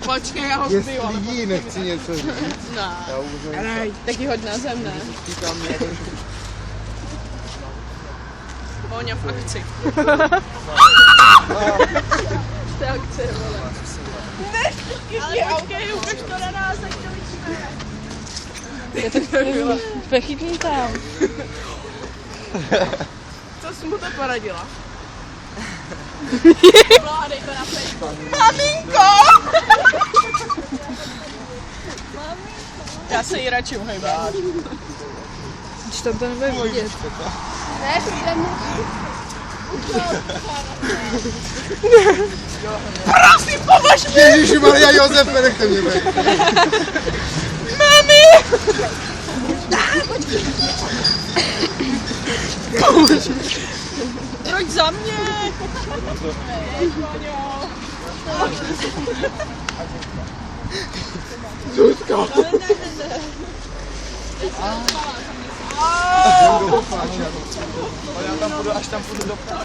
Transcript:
Počkej, já ho Jestli jí nechci něco říct. Ne, taky hoď na zem, ne? Voňa v akci. Jste akce, vole. Ne, počkej, ukaž to na nás, ať to vidíme. Je to chvíli. Pechytný tam. Co jsi mu to poradila? Dej to na Facebook. Maminko! Já se jí radši uhejbám. Když to nebude vidět. Ne, přijde mu. Prosím, pomož mi! Ježišmarja, Josef, nenechte mě být. Mami! Pomož mi. Proč za mě? Zuzka! Ne. Já tam půjdu, až tam půjdu do